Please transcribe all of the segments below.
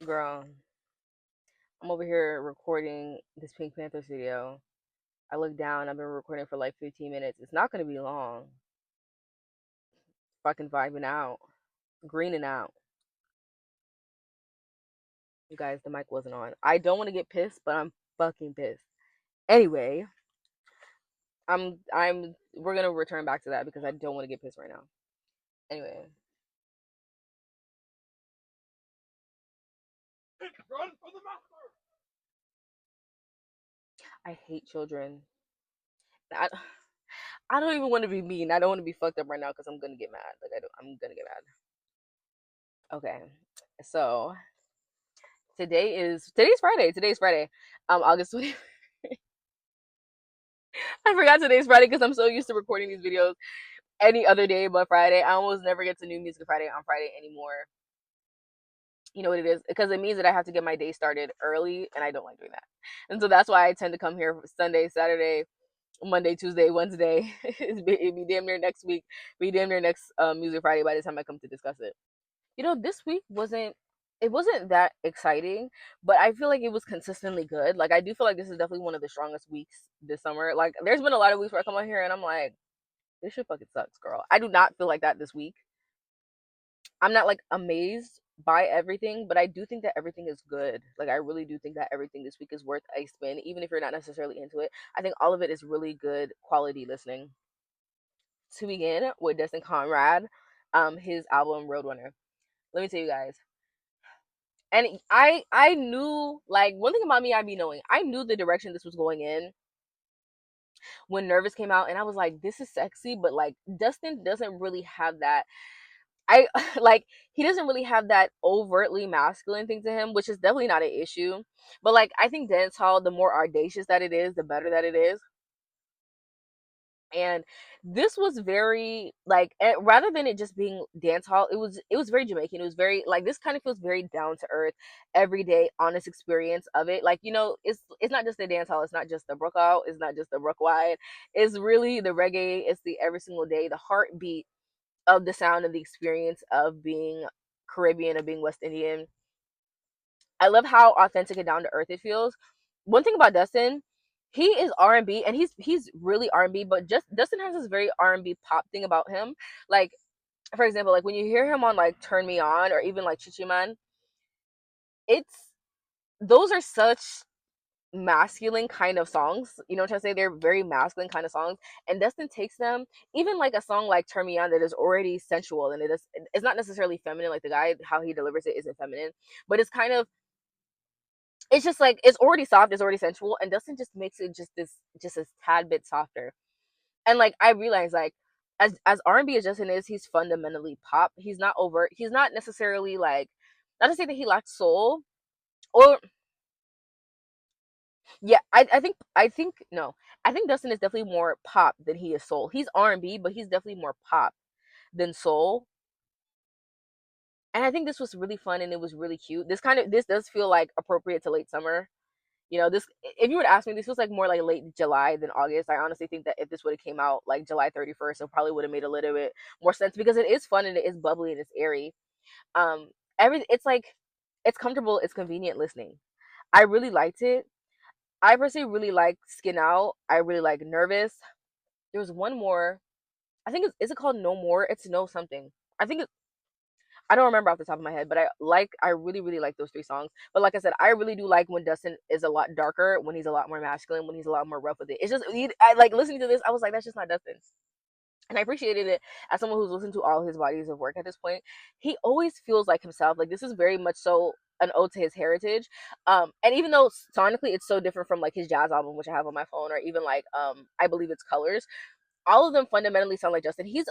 Girl, I'm over here recording this Pink Panthers video. I look down, I've been recording for like 15 minutes. It's not gonna be long. Fucking vibing out. Greening out. You guys, the mic wasn't on. I don't want to get pissed, but I'm fucking pissed. Anyway, we're gonna return back to that because I don't want to get pissed right now. Anyway. Run for the master! I hate children. I, I don't even want to be mean. I don't want to be fucked up right now because I'm gonna get mad. I'm gonna get mad. Okay, so today's Friday. Today's Friday. August 20. I forgot today's Friday because I'm so used to recording these videos any other day but Friday. I almost never get to New Music Friday on Friday anymore. You know what it is? Because it means that I have to get my day started early, and I don't like doing that. And so that's why I tend to come here Sunday, Saturday, Monday, Tuesday, Wednesday. It'd be damn near next week. Be damn near next Music Friday by the time I come to discuss it. This week wasn't that exciting, but I feel like it was consistently good. Like I do feel like this is definitely one of the strongest weeks this summer. Like there's been a lot of weeks where I come out here and I'm like, this shit fucking sucks, girl. I do not feel like that this week. I'm not like amazed by everything, but I do think that everything is good. Like I really do think that everything this week is worth a spin, even if you're not necessarily into it. I think all of it is really good quality listening. To begin with Destin Conrad, his album Roadrunner. Let me tell you guys, and I knew, like, one thing about me, I be knowing, I knew the direction this was going in when Nervous came out, and I was like, this is sexy, but like Dustin doesn't really have that. I like, he doesn't really have that overtly masculine thing to him, which is definitely not an issue, but like I think dancehall, the more audacious that it is, the better that it is. And this was very like, rather than it just being dance hall, it was very Jamaican. It was very like, this kind of feels very down to earth, everyday honest experience of it. Like, it's not just the dance hall, it's not just the brook out, it's not just the brook wide, it's really the reggae, it's the every single day, the heartbeat of the sound of the experience of being Caribbean, of being West Indian. I love how authentic and down to earth it feels. One thing about Dustin, he is R&B, and he's really R&B, but just Dustin has this very R&B pop thing about him. Like, for example, like when you hear him on like Turn Me On or even like Chichi Man, it's those are such masculine kind of songs. You know what I'm trying to say? They're very masculine kind of songs. And Dustin takes them, even like a song like Turn Me On that is already sensual, and it's not necessarily feminine, like the guy, how he delivers it isn't feminine, but it's just like, it's already soft, it's already sensual, and Dustin just makes it just a tad bit softer. And like I realize, like, as R&B as Justin is, he's fundamentally pop. He's not overt. He's not necessarily like, not to say that he lacks soul, or yeah, I think no, I think Dustin is definitely more pop than he is soul. He's R&B, but he's definitely more pop than soul. And I think this was really fun, and it was really cute. This does feel like appropriate to late summer. This, if you would ask me, this was like more like late July than August. I honestly think that if this would have came out like July 31st, it probably would have made a little bit more sense because it is fun and it is bubbly and it's airy. It's like, it's comfortable, it's convenient listening. I really liked it. I personally really like Skin Out. I really like Nervous. There was one more. I think is it called No More? It's No something. I think I don't remember off the top of my head, but I really, really like those three songs. But like I said, I really do like when Dustin is a lot darker, when he's a lot more masculine, when he's a lot more rough with it. It's just, I like listening to this, I was like, that's just not Dustin. And I appreciated it as someone who's listened to all his bodies of work at this point. He always feels like himself. Like this is very much so an ode to his heritage. And even though sonically it's so different from like his jazz album, which I have on my phone, or even like I believe it's Colors, all of them fundamentally sound like Justin. He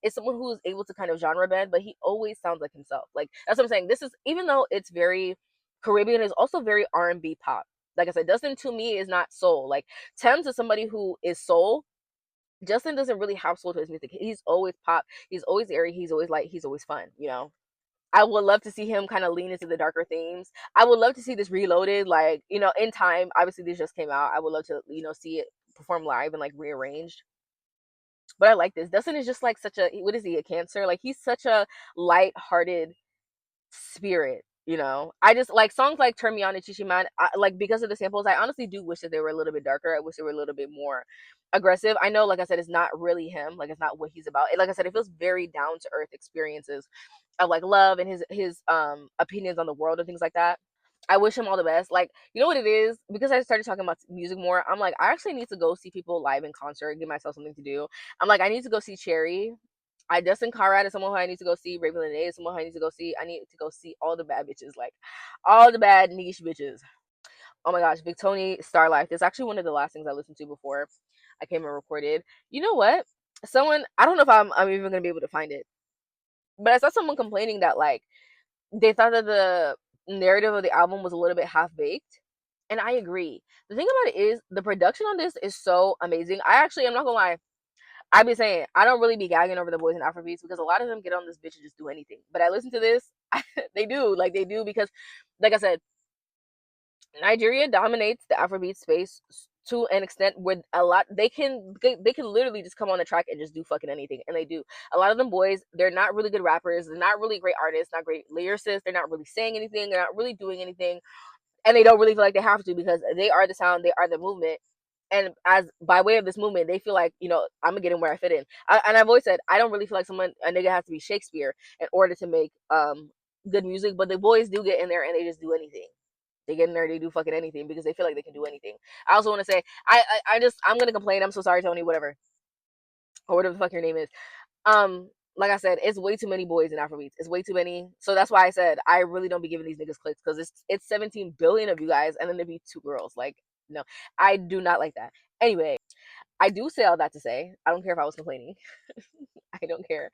is someone who is able to kind of genre bend, but he always sounds like himself. Like that's what I'm saying. This is, even though it's very Caribbean, it's also very R&B pop. Like I said, Justin to me is not soul. Like Thames is somebody who is soul. Justin doesn't really have soul to his music. He's always pop. He's always airy. He's always light. He's always fun. I would love to see him kind of lean into the darker themes. I would love to see this reloaded, like, in time. Obviously, this just came out. I would love to, see it perform live and like rearranged. But I like this. Dustin is just like such a, what is he, a Cancer? Like he's such a light-hearted spirit. You know, I just like songs like Turn Me On and Chichiman, like because of the samples, I honestly do wish that they were a little bit darker. I wish they were a little bit more aggressive. I know, like I said, it's not really him. Like, it's not what he's about. Like I said, it feels very down to earth experiences of like love and his opinions on the world and things like that. I wish him all the best. Like, you know what it is? Because I started talking about music more, I'm like, I actually need to go see people live in concert, give myself something to do. I'm like, I need to go see Cherry. Destin Conrad is someone who I need to go see. Raven Lene is someone who I need to go see. I need to go see all the bad bitches, like all the bad niche bitches. Oh my gosh, victony, Starlife. That's actually one of the last things I listened to before I came and recorded. You know what? Someone, I don't know if I'm even gonna be able to find it, but I saw someone complaining that like they thought that the narrative of the album was a little bit half baked. And I agree. The thing about it is the production on this is so amazing. I'm not gonna lie, I be saying I don't really be gagging over the boys in Afrobeats because a lot of them get on this bitch and just do anything. But I listen to this, they do because, like I said, Nigeria dominates the Afrobeat space to an extent where a lot they can literally just come on the track and just do fucking anything, and they do. A lot of them boys, they're not really good rappers, they're not really great artists, not great lyricists, they're not really saying anything, they're not really doing anything, and they don't really feel like they have to because they are the sound, they are the movement. And as by way of this movement, they feel like, I'm gonna get in where I fit in. And I've always said I don't really feel like a nigga has to be Shakespeare in order to make good music, but the boys do get in there and they just do anything. They get in there, they do fucking anything because they feel like they can do anything. I also want to say, I'm gonna complain. I'm so sorry, Tony, whatever, or whatever the fuck your name is. Like I said, it's way too many boys in Afrobeats. It's way too many. So that's why I said I really don't be giving these niggas clicks because it's 17 billion of you guys, and then there be two girls. Like, no, I do not like that. Anyway, I do say all that to say I don't care if I was complaining. I don't care.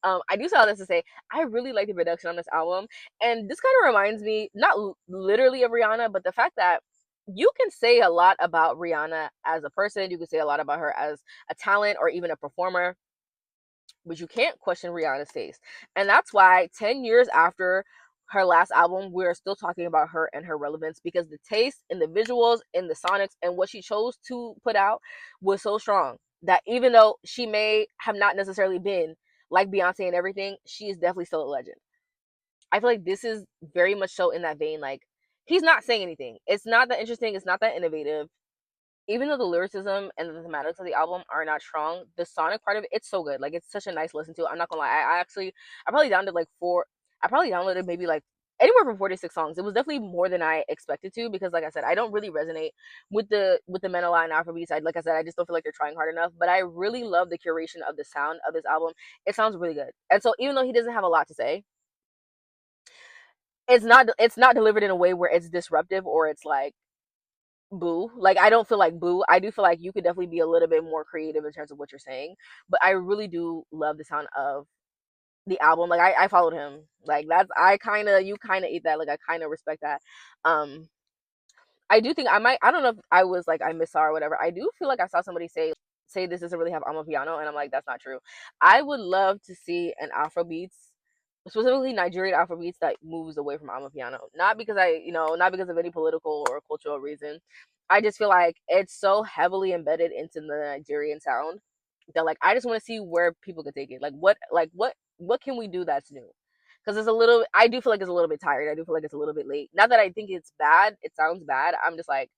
I do say all this to say I really like the production on this album, and this kind of reminds me, not literally of Rihanna, but the fact that you can say a lot about Rihanna as a person, you can say a lot about her as a talent or even a performer, but you can't question Rihanna's taste. And that's why 10 years after her last album, we're still talking about her and her relevance because the taste and the visuals and the sonics and what she chose to put out was so strong that even though she may have not necessarily been like Beyonce and everything, she is definitely still a legend. I feel like this is very much so in that vein. Like, he's not saying anything. It's not that interesting. It's not that innovative. Even though the lyricism and the thematics of the album are not strong, the sonic part of it, it's so good. Like, it's such a nice listen to. I'm not gonna lie. I probably downloaded like four. I probably downloaded maybe like anywhere from 4 to 6 songs. It was definitely more than I expected to because, like I said, I don't really resonate with the Menela and Afrobeats. Like I said, I just don't feel like they're trying hard enough. But I really love the curation of the sound of this album. It sounds really good. And so even though he doesn't have a lot to say, it's not delivered in a way where it's disruptive or it's like boo. Like, I don't feel like boo. I do feel like you could definitely be a little bit more creative in terms of what you're saying, but I really do love the sound of the album. Like, I followed him. Like, that's I kind of you kind of eat that. Like, I kind of respect that. um I do think I don't know if I was like I miss or whatever. I do feel like I saw somebody say this doesn't really have Amapiano, and I'm like, that's not true. I would love to see an Afrobeats, specifically Nigerian Afrobeats, that moves away from Amapiano. Not because not because of any political or cultural reason. I just feel like it's so heavily embedded into the Nigerian sound that like I just want to see where people could take it. What can we do that's new? Because I do feel like it's a little bit tired. I do feel like it's a little bit late. Not that I think it's bad. It sounds bad. I'm just like,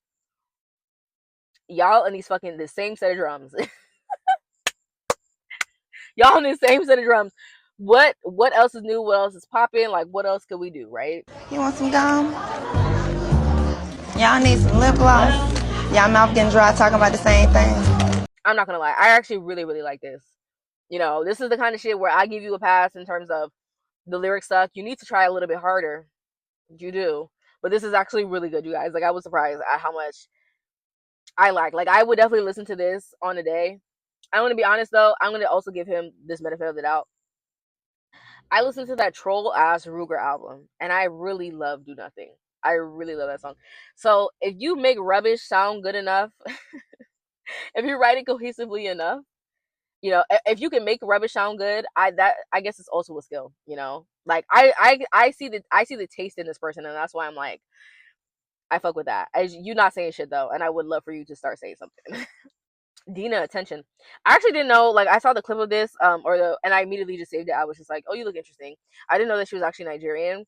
y'all in these fucking the same set of drums. Y'all in the same set of drums. What else is new? What else is popping? Like, what else could we do, right? You want some gum? Y'all need some lip gloss? Y'all mouth getting dry talking about the same thing. I'm not gonna lie. I actually really, really like this. This is the kind of shit where I give you a pass in terms of the lyric stuff. You need to try a little bit harder. You do. But this is actually really good, you guys. Like, I was surprised at how much I like. Like, I would definitely listen to this on a day. I'm gonna be honest though, I'm gonna also give him this benefit of the doubt. I listened to that troll ass Ruger album and I really love Do Nothing. I really love that song. So if you make rubbish sound good enough, if you write it cohesively enough, if you can make rubbish sound good, I guess it's also a skill. Like I see the taste in this person, and that's why I'm like, I fuck with that. As you not saying shit though, and I would love for you to start saying something. Deena, attention. I actually didn't know. Like, I saw the clip of this, and I immediately just saved it. I was just like, oh, you look interesting. I didn't know that she was actually Nigerian.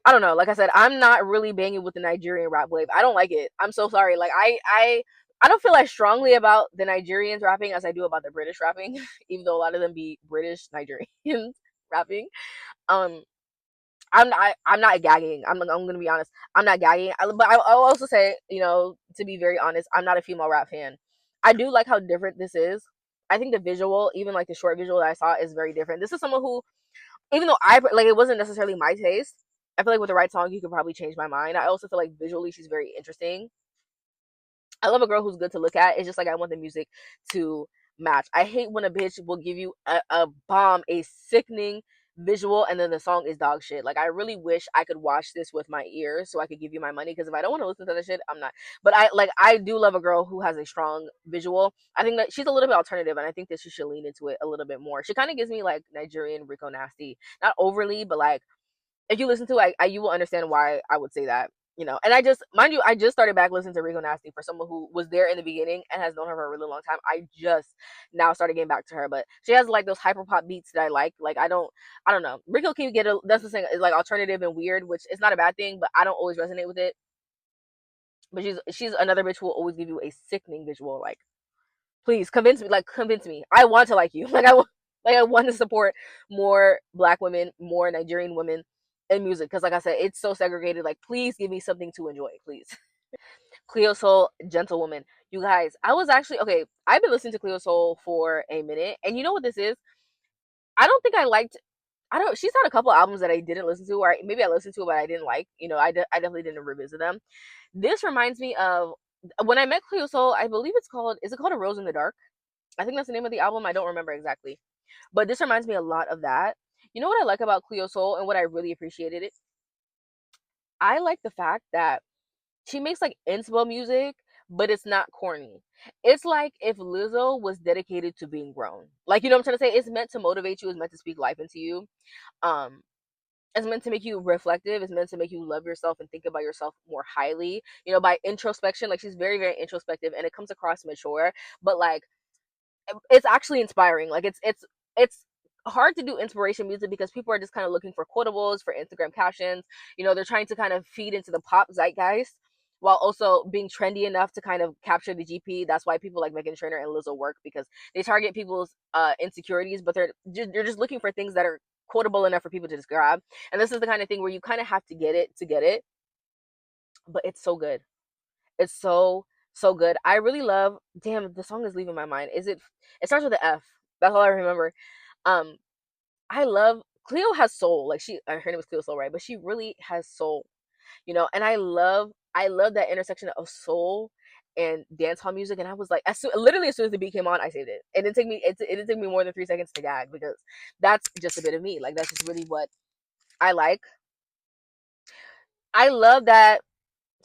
I don't know. Like I said, I'm not really banging with the Nigerian rap wave. I don't like it. I'm so sorry. Like I don't feel as strongly about the Nigerians rapping as I do about the British rapping, even though a lot of them be British Nigerians rapping. Um, I'm not gagging. I'm gonna be honest. I'm not gagging. But I'll also say, to be very honest, I'm not a female rap fan. I do like how different this is. I think the visual, even like the short visual that I saw, is very different. This is someone who, even though I like, it wasn't necessarily my taste. I feel like with the right song, you could probably change my mind. I also feel like visually, she's very interesting. I love a girl who's good to look at. It's just like I want the music to match. I hate when a bitch will give you a bomb, a sickening visual, and then the song is dog shit. Like I really wish I could watch this with my ears so I could give you my money. Because if I don't want to listen to that shit, I'm not. But I do love a girl who has a strong visual. I think that she's a little bit alternative, and I think that she should lean into it a little bit more. She kind of gives me like Nigerian Rico Nasty, not overly, but like if you listen to it, you will understand why I would say that. And I just, mind you, I just started back listening to Rico Nasty for someone who was there in the beginning and has known her for a really long time. I just now started getting back to her, but she has like those hyper pop beats that I like. Like I don't know. Rico can get that's the thing, is like alternative and weird, which is not a bad thing, but I don't always resonate with it. But she's another bitch who will always give you a sickening visual. Like, please convince me. I want to like you. Like I want to support more black women, more Nigerian women in music, because like I said, it's so segregated. Like, please give me something to enjoy, please. Cleo Soul, Gentlewoman. You guys, I was actually okay. I've been listening to Cleo Soul for a minute, and you know what this is? I don't think I liked. I don't. She's had a couple albums that I didn't listen to, or maybe I listened to, but I didn't like. I definitely didn't revisit them. This reminds me of when I met Cleo Soul. I believe it's called. Is it called A Rose in the Dark? I think that's the name of the album. I don't remember exactly. But this reminds me a lot of that. You know what I like about Cleo Soul and what I really appreciated it? I like the fact that she makes like inspo music, but it's not corny. It's like if Lizzo was dedicated to being grown. Like, you know what I'm trying to say? It's meant to motivate you, it's meant to speak life into you. Um, it's meant to make you reflective, it's meant to make you love yourself and think about yourself more highly. By introspection. Like she's very, very introspective and it comes across mature, but like it's actually inspiring. Like it's hard to do inspiration music because people are just kind of looking for quotables, for Instagram captions. They're trying to kind of feed into the pop zeitgeist while also being trendy enough to kind of capture the GP. That's why people like Megan Trainor and Lizzo work, because they target people's insecurities, but they're just looking for things that are quotable enough for people to just grab. And this is the kind of thing where you kind of have to get it to get it, but it's so good. It's so good. I really love. Damn, the song is leaving my mind. Is it? It starts with an F. That's all I remember. Um, I love Cleo has soul. Like her name is Cleo Soul, right? But she really has soul. And I love that intersection of soul and dance hall music. And I was like, literally as soon as the beat came on, I saved it. It didn't take me more than 3 seconds to gag, because that's just a bit of me. Like that's just really what I like. I love that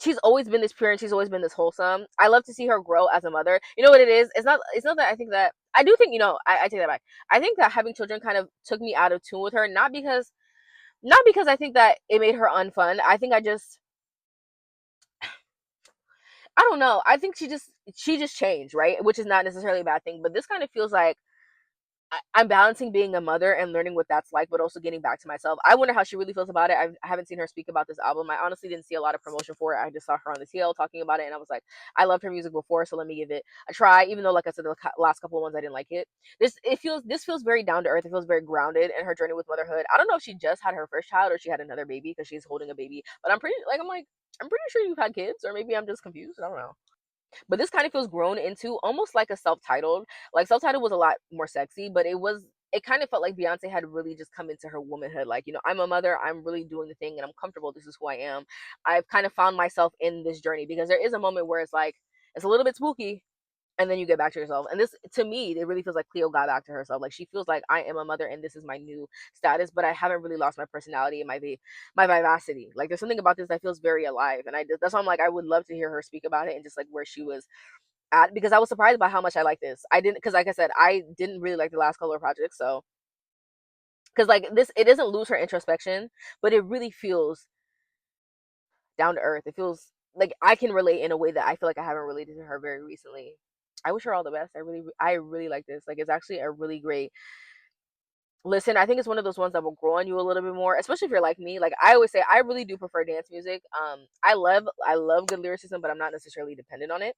she's always been this pure and she's always been this wholesome. I love to see her grow as a mother. You know what it is? It's not that I think that I do think, I take that back. I think that having children kind of took me out of tune with her, not because I think that it made her unfun. I don't know. I think she just changed, right? Which is not necessarily a bad thing, but this kind of feels like I'm balancing being a mother and learning what that's like, but also getting back to myself. I wonder how she really feels about it. I haven't seen her speak about this album. I honestly didn't see a lot of promotion for it. I just saw her on the TL talking about it, and I was like, I loved her music before, so let me give it a try. Even though, like I said, the last couple of ones I didn't like it. This feels very down to earth. It feels very grounded in her journey with motherhood. I don't know if she just had her first child or she had another baby, because she's holding a baby. But I'm pretty sure you've had kids, or maybe I'm just confused. I don't know. But this kind of feels grown into almost like a self-titled. Like self-titled was a lot more sexy, but it kind of felt like Beyonce had really just come into her womanhood. Like, I'm a mother, I'm really doing the thing and I'm comfortable. This is who I am. I've kind of found myself in this journey, because there is a moment where it's like it's a little bit spooky, and then you get back to yourself. And this, to me, it really feels like Cleo got back to herself. Like she feels like I am a mother and this is my new status, but I haven't really lost my personality and my vivacity. Like there's something about this that feels very alive, and that's why I'm like I would love to hear her speak about it and just like where she was at, because I was surprised by how much I like this. I didn't, because like I said, I didn't really like the last Color project, so because like this, it doesn't lose her introspection, but it really feels down to earth. It feels like I can relate in a way that I feel like I haven't related to her very recently. I wish her all the best. I really like this. Like it's actually a really great Listen, I think it's one of those ones that will grow on you a little bit more, especially if you're like me. Like I always say, I really do prefer dance music. I love good lyricism, but I'm not necessarily dependent on it.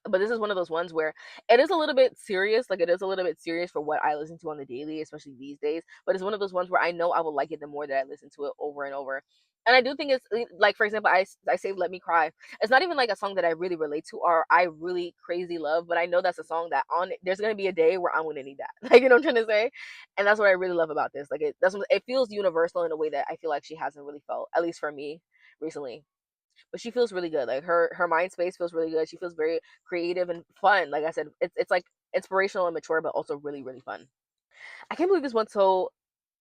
But this is one of those ones where it is a little bit serious. Like it is a little bit serious for what I listen to on the daily, especially these days. But it's one of those ones where I know I will like it the more that I listen to it over and over. And I do think it's like, for example, I say "Let Me Cry." It's not even like a song that I really relate to or I really crazy love, but I know that's a song that on there's gonna be a day where I'm gonna need that. Like you know what I'm trying to say, and that's what I really love about this. Like it feels universal in a way that I feel like she hasn't really felt, at least for me recently. But she feels really good. Like her mind space feels really good. She feels very creative and fun. Like I said, it's like inspirational and mature, but also really really fun. I can't believe this went so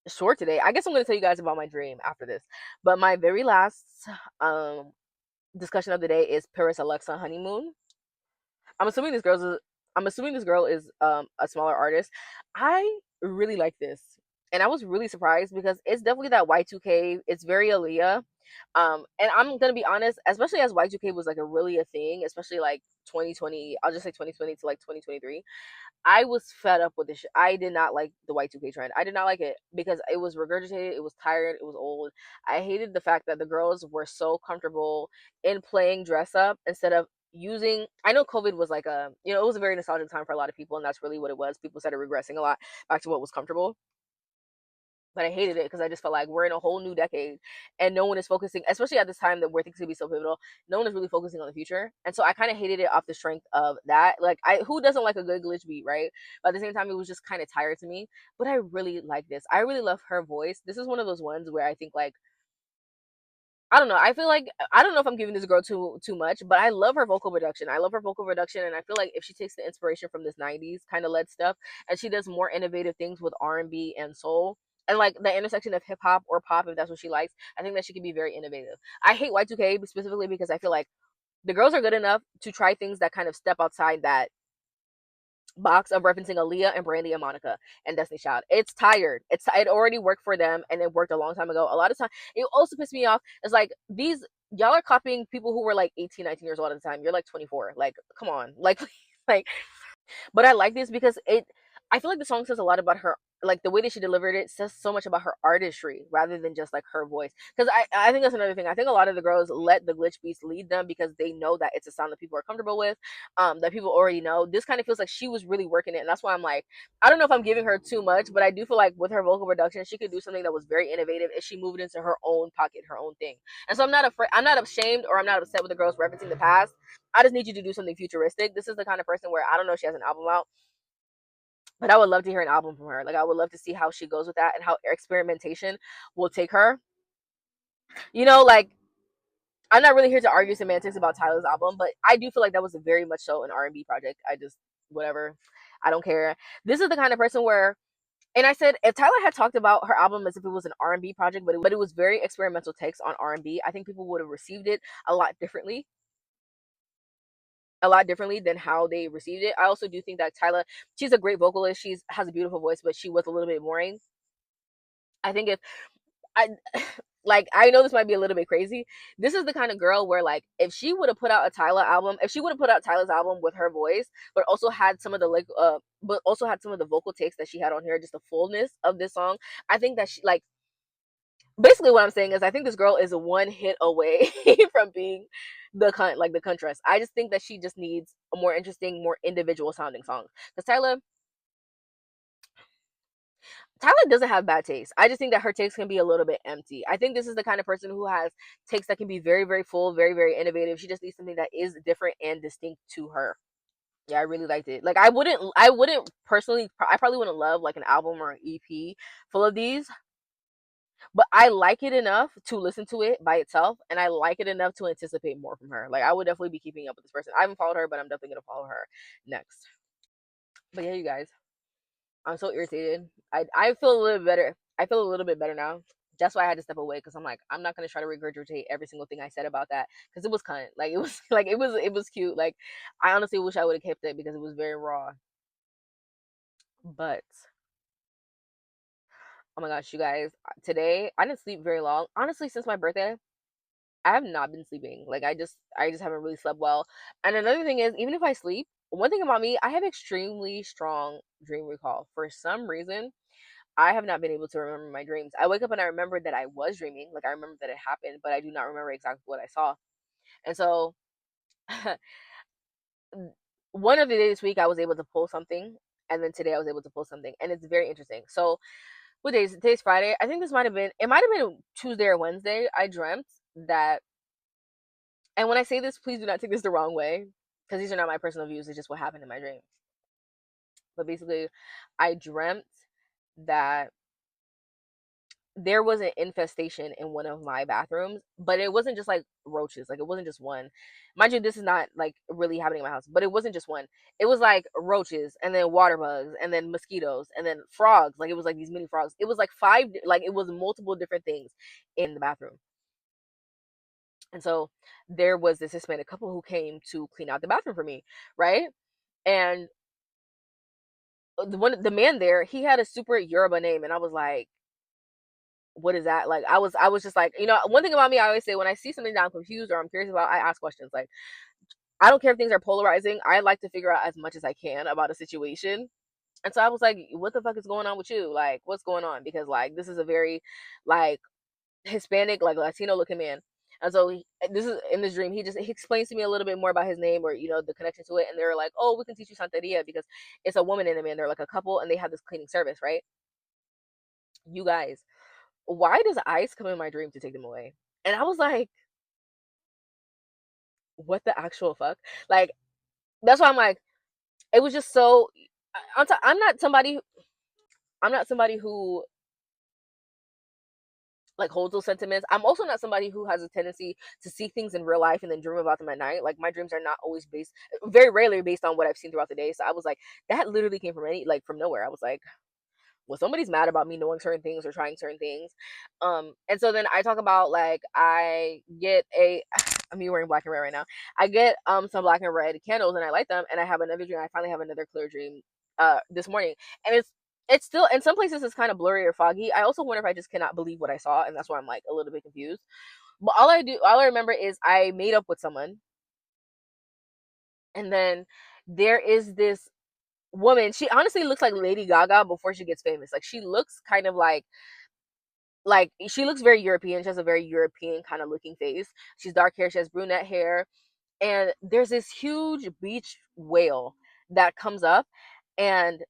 short today. I guess I'm gonna tell you guys about my dream after this. But my very last um discussion of the day is parisalexa honeymoon. I'm assuming this girl's. I'm assuming this girl is a smaller artist. I really like this, and I was really surprised because it's definitely that Y2K. It's very Aaliyah. And I'm gonna be honest, especially as Y2K was like a really a thing, especially like 2020. I'll just say 2020 to like 2023. I was fed up with this shit. I did not like the Y2K trend. I did not like it because it was regurgitated, it was tired, it was old. I hated the fact that the girls were so comfortable in playing dress up instead of using. I know COVID was like it was a very nostalgic time for a lot of people, and that's really what it was. People started regressing a lot back to what was comfortable, but I hated it because I just felt like we're in a whole new decade and no one is focusing, especially at this time that where things could be so pivotal. No one is really focusing on the future, and so I kind of hated it off the strength of that. Like, who doesn't like a good glitch beat, right? But at the same time, it was just kind of tired to me. But I really like this. I really love her voice. This is one of those ones where I think like I don't know. I feel like I don't know if I'm giving this girl too much, but I love her vocal production. I love her vocal production, and I feel like if she takes the inspiration from this '90s kind of led stuff, and she does more innovative things with R&B and soul, and like the intersection of hip hop or pop, if that's what she likes, I think that she can be very innovative. I hate Y2K specifically because I feel like the girls are good enough to try things that kind of step outside that box of referencing Aaliyah and Brandy and Monica and Destiny Child. It's tired. It already worked for them and it worked a long time ago. A lot of time it also pissed me off. It's like these y'all are copying people who were like 18, 19 years old at the time. You're like 24. Like, come on. Like like but I like this because I feel like the song says a lot about her, like the way that she delivered it says so much about her artistry rather than just like her voice. Because I think that's another thing. I think a lot of the girls let the glitch beats lead them because they know that it's a sound that people are comfortable with, that people already know. This kind of feels like she was really working it, and that's why I'm like, I don't know if I'm giving her too much, but I do feel like with her vocal production, she could do something that was very innovative if she moved into her own pocket, her own thing. And so I'm not afraid, I'm not ashamed, or I'm not upset with the girls referencing the past. I just need you to do something futuristic. This is the kind of person where I don't know if she has an album out, but I would love to hear an album from her. Like I would love to see how she goes with that and how experimentation will take her. Like I'm not really here to argue semantics about Tyler's album, but I do feel like that was a very much so an R&B project. I just whatever. I don't care. This is the kind of person where, and I said if Tyler had talked about her album as if it was an R&B project, but it was very experimental takes on R&B, I think people would have received it a lot differently. A lot differently than how they received it. I also do think that Tyler, she's a great vocalist. She's has a beautiful voice, but she was a little bit boring. I think if I like I know this might be a little bit crazy. This is the kind of girl where like if she would have put out a Tyler album, if she would have put out Tyler's album with her voice, but also had some of the like but also had some of the vocal takes that she had on here, just the fullness of this song. I think that she like basically what I'm saying is I think this girl is a one hit away from being the Kuntress. I just think that she just needs a more interesting, more individual sounding song. Because Tyler doesn't have bad taste. I just think that her takes can be a little bit empty. I think this is the kind of person who has takes that can be very, very full, very, very innovative. She just needs something that is different and distinct to her. Yeah, I really liked it. Like I wouldn't personally, I probably wouldn't love like an album or an EP full of these, but I like it enough to listen to it by itself, and I like it enough to anticipate more from her. Like I would definitely be keeping up with this person. I haven't followed her, but I'm definitely gonna follow her next. But yeah, you guys, I'm so irritated. I feel a little bit better. I feel a little bit better now. That's why I had to step away because I'm like I'm not gonna try to regurgitate every single thing I said about that because it was cunt. Like it was like it was cute. Like I honestly wish I would have kept it because it was very raw. But oh my gosh, you guys, today I didn't sleep very long. Honestly, since my birthday, I have not been sleeping. Like I just haven't really slept well. And another thing is, even if I sleep, one thing about me, I have extremely strong dream recall. For some reason, I have not been able to remember my dreams. I wake up and I remember that I was dreaming, like I remember that it happened, but I do not remember exactly what I saw. And so one of the days this week I was able to pull something, and then today I was able to pull something, and it's very interesting. So what day is it? Today's Friday. I think this might have been Tuesday or Wednesday. I dreamt that, and when I say this, please do not take this the wrong way, because these are not my personal views. It's just what happened in my dream. But basically, I dreamt that there was an infestation in one of my bathrooms, but it wasn't just like roaches. Like it wasn't just one. Mind you, this is not like really happening in my house, but it wasn't just one. It was like roaches and then water bugs and then mosquitoes and then frogs. Like it was like these mini frogs. It was like five, like it was multiple different things in the bathroom. And so there was this Hispanic couple who came to clean out the bathroom for me, right? And the man there, he had a super Yoruba name, and I was like, what is that? Like I was just like, one thing about me, I always say when I see something that I'm confused or I'm curious about, I ask questions. Like I don't care if things are polarizing. I like to figure out as much as I can about a situation. And so I was like, what the fuck is going on with you? Like, what's going on? Because like this is a very like Hispanic, like Latino looking man. And so this is in this dream. He explains to me a little bit more about his name, or the connection to it. And they're like, oh, we can teach you Santeria because it's a woman and a man. They're like a couple, and they have this cleaning service, right? You guys, why does ice come in my dream to take them away? And I was like, what the actual fuck? Like, that's why I'm like, it was just so. I'm not somebody. I'm not somebody who like holds those sentiments. I'm also not somebody who has a tendency to see things in real life and then dream about them at night. Like my dreams are not always based, very rarely based on what I've seen throughout the day. So I was like, that literally came from from nowhere. I was like, well, somebody's mad about me knowing certain things or trying certain things. And so then I talk about like I get a I'm wearing black and red right now. I get some black and red candles and I light them, and I have another dream. I finally have another clear dream this morning. And it's still in some places it's kind of blurry or foggy. I also wonder if I just cannot believe what I saw, and that's why I'm like a little bit confused. But all I remember is I made up with someone, and then there is this woman. She honestly looks like Lady Gaga before she gets famous. Like she looks kind of like she looks very European. She has a very European kind of looking face. She's dark hair. She has brunette hair, and there's this huge beach whale that comes up, and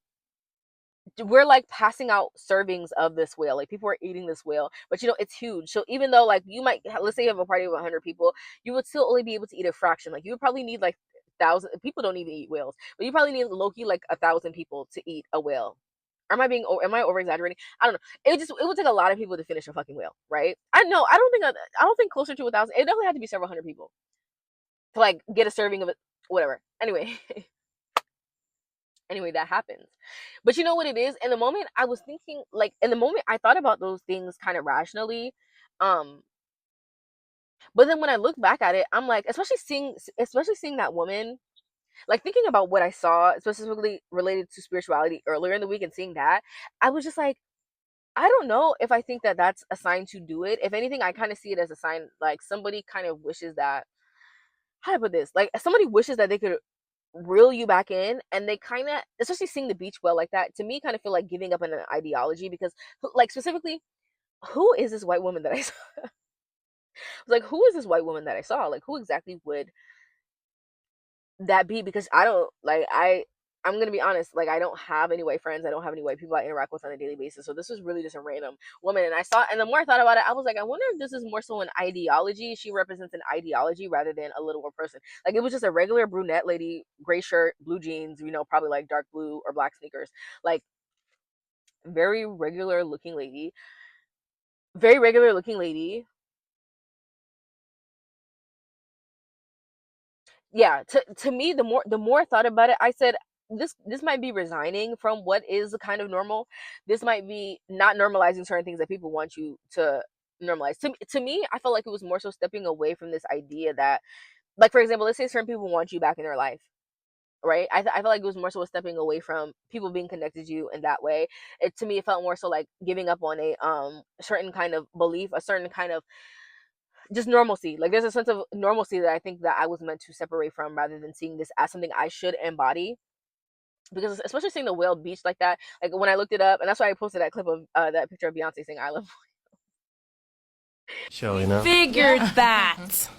we're like passing out servings of this whale. Like people are eating this whale, but it's huge. So even though like you might let's say you have a party of 100 people, you would still only be able to eat a fraction. Like you would probably need like thousand people. Don't even eat whales, but you probably need low-key like 1,000 people to eat a whale. Am I over exaggerating? I don't know. It would take a lot of people to finish a fucking whale, right? I know. I don't think closer to 1,000. It definitely had to be several hundred people to like get a serving of it. Whatever. Anyway, anyway, that happens. But you know what it is? In the moment, I was thinking, like, in the moment, I thought about those things kind of rationally. Um, but then when I look back at it, I'm like, especially seeing that woman, like thinking about what I saw, specifically related to spirituality earlier in the week and seeing that, I was just like, I don't know if I think that that's a sign to do it. If anything, I kind of see it as a sign, like somebody kind of wishes that, how do I put this? Like somebody wishes that they could reel you back in, and they kind of, especially seeing the beach well like that, to me kind of feel like giving up on an ideology, because like specifically, who is this white woman that I saw? Like, who is this white woman that I saw? Like, who exactly would that be? Because I don't like I'm gonna be honest, like I don't have any white friends. I don't have any white people I interact with on a daily basis. So this was really just a random woman. And the more I thought about it, I was like, I wonder if this is more so an ideology. She represents an ideology rather than a little person. Like it was just a regular brunette lady, gray shirt, blue jeans, probably like dark blue or black sneakers. Like very regular looking lady. Very regular looking lady. Yeah, to me, the more I thought about it, I said this might be resigning from what is kind of normal. This might be not normalizing certain things that people want you to normalize. To me, I felt like it was more so stepping away from this idea that, like for example, let's say certain people want you back in their life, right? I felt like it was more so stepping away from people being connected to you in that way. To me, it felt more so like giving up on a certain kind of belief, a certain kind of just normalcy. Like there's a sense of normalcy that I think that I was meant to separate from, rather than seeing this as something I should embody. because especially seeing the whale beach like that, like when I looked it up, and that's why I posted that clip of that picture of Beyonce saying "I love." Show, you know. Figured that.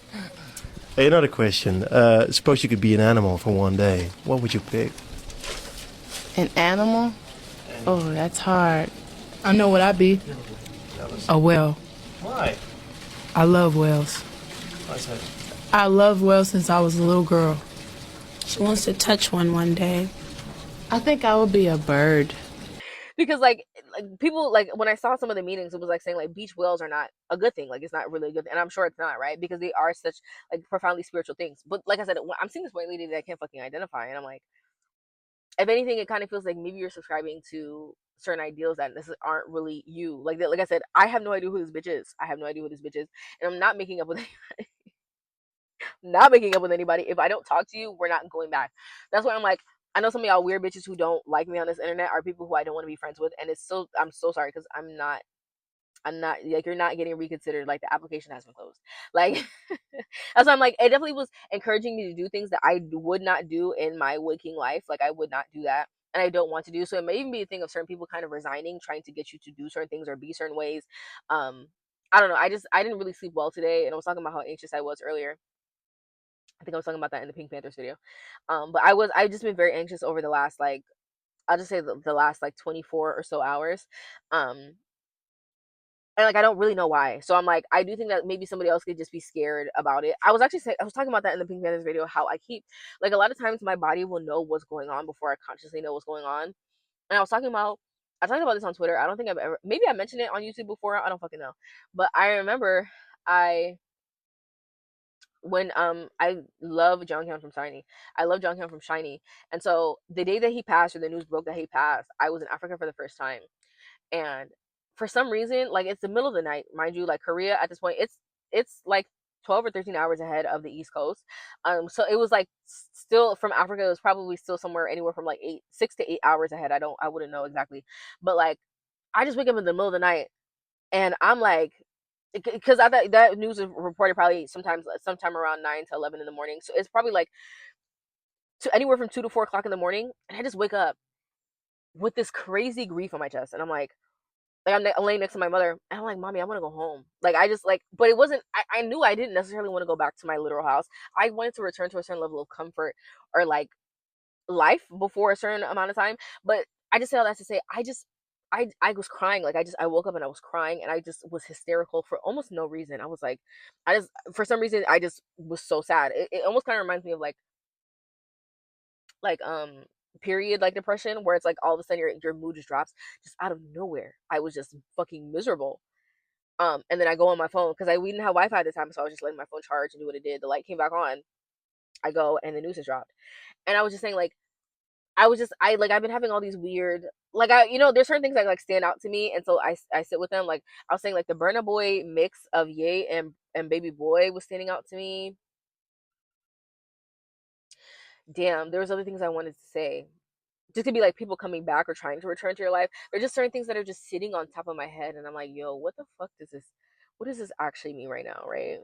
Hey, another question. Suppose you could be an animal for one day. What would you pick? An animal? Oh, that's hard. I know what I'd be. A whale. Why? I love whales. Why's that? I love whales since I was a little girl. She wants to touch one day. I think I would be a bird. Because like people, like when I saw some of the meetings, it was like saying like beach whales are not a good thing, like it's not really a good, and I'm sure it's not, right? Because they are such like profoundly spiritual things. But like I said, I'm seeing this white lady that I can't fucking identify, and I'm like, if anything, it kind of feels like maybe you're subscribing to certain ideals that this aren't really you. Like I said, I have no idea who this bitch is. I have no idea who this bitch is, and I'm not making up with anybody. Not making up with anybody. If I don't talk to you, we're not going back. That's why I'm like, I know some of y'all weird bitches who don't like me on this internet are people who I don't want to be friends with, and it's so, I'm so sorry, because I'm not like, you're not getting reconsidered, like the application has been closed, like that's why I'm like, it definitely was encouraging me to do things that I would not do in my waking life. Like I would not do that, and I don't want to do. So it may even be a thing of certain people kind of resigning, trying to get you to do certain things or be certain ways. I don't know, I didn't really sleep well today, and I was talking about how anxious I was earlier. I think I was talking about that in the Pink Panthers video. But I've just been very anxious over the last, like, I'll just say the last like 24 or so hours. Um, and like I don't really know why. So I'm like, I do think that maybe somebody else could just be scared about it. I was talking about that in the Pink Panthers video, how I keep, like, a lot of times my body will know what's going on before I consciously know what's going on. And I talked about this on Twitter. I don't think I've ever, maybe I mentioned it on YouTube before. I don't fucking know. But I remember I when I love Jonghyun from Shiny. I love Jonghyun from Shiny. And so the day that he passed, or the news broke that he passed, I was in Africa for the first time. And for some reason, like, it's the middle of the night, mind you, like Korea at this point, it's like 12 or 13 hours ahead of the East Coast. So it was like still from Africa, it was probably still somewhere anywhere from like 6 to 8 hours ahead. I wouldn't know exactly. But like I just wake up in the middle of the night, and I'm like, because I thought that news was reported probably sometime around 9 to 11 in the morning. So it's probably like anywhere from 2 to 4 o'clock in the morning, and I just wake up with this crazy grief on my chest, and I'm laying next to my mother, and I'm like, "Mommy, I want to go home." Like I just like, but it wasn't. I knew I didn't necessarily want to go back to my literal house. I wanted to return to a certain level of comfort or like life before a certain amount of time. But I just say all that to say, I was crying. Like I woke up and I was crying, and I just was hysterical for almost no reason. I was like, I just, for some reason, I just was so sad. It almost kind of reminds me of like period, like depression, where it's like all of a sudden your mood just drops just out of nowhere. I was just fucking miserable. And then I go on my phone, because we didn't have Wi-Fi at the time, so I was just letting my phone charge and do what it did. The light came back on. I go, and the news has dropped. And I was just saying, like, I've been having all these weird, like, there's certain things that like stand out to me, and so I sit with them. Like I was saying, like the Burna Boy mix of Ye and Baby Boy was standing out to me. Damn, there was other things I wanted to say. Just to be like people coming back or trying to return to your life. There's just certain things that are just sitting on top of my head, and I'm like, yo, what the fuck what does this actually mean right now, right?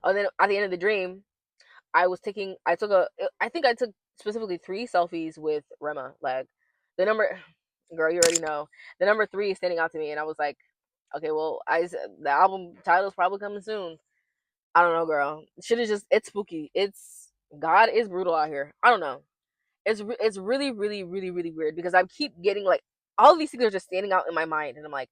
Oh, then at the end of the dream, I think I took specifically 3 selfies with Rema. Like the number, girl, you already know. The number 3 is standing out to me, and I was like, okay, well, the album title is probably coming soon. I don't know, girl. Shit is it's spooky. God is brutal out here. I don't know. It's really, really, really, really weird, because I keep getting like all of these things are just standing out in my mind, and I'm like,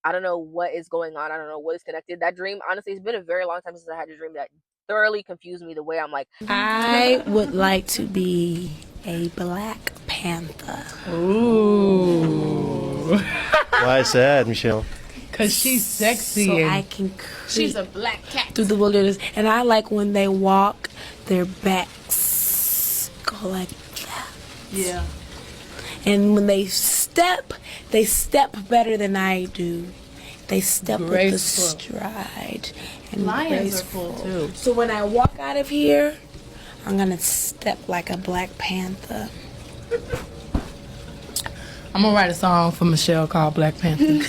I don't know what is going on. I don't know what is connected. That dream, honestly, it's been a very long time since I had a dream that thoroughly confused me the way I'm like, I would like to be a Black Panther. Ooh. Why is that, Michelle? Because she's sexy. So and I can she's a black cat. through the wilderness. And I like when they walk, their backs go like that. Yeah. And when they step better than I do. They step with the stride. And Lions graceful. are cool too. So when I walk out of here, I'm going to step like a Black Panther. I'm going to write a song for Michelle called Black Panther.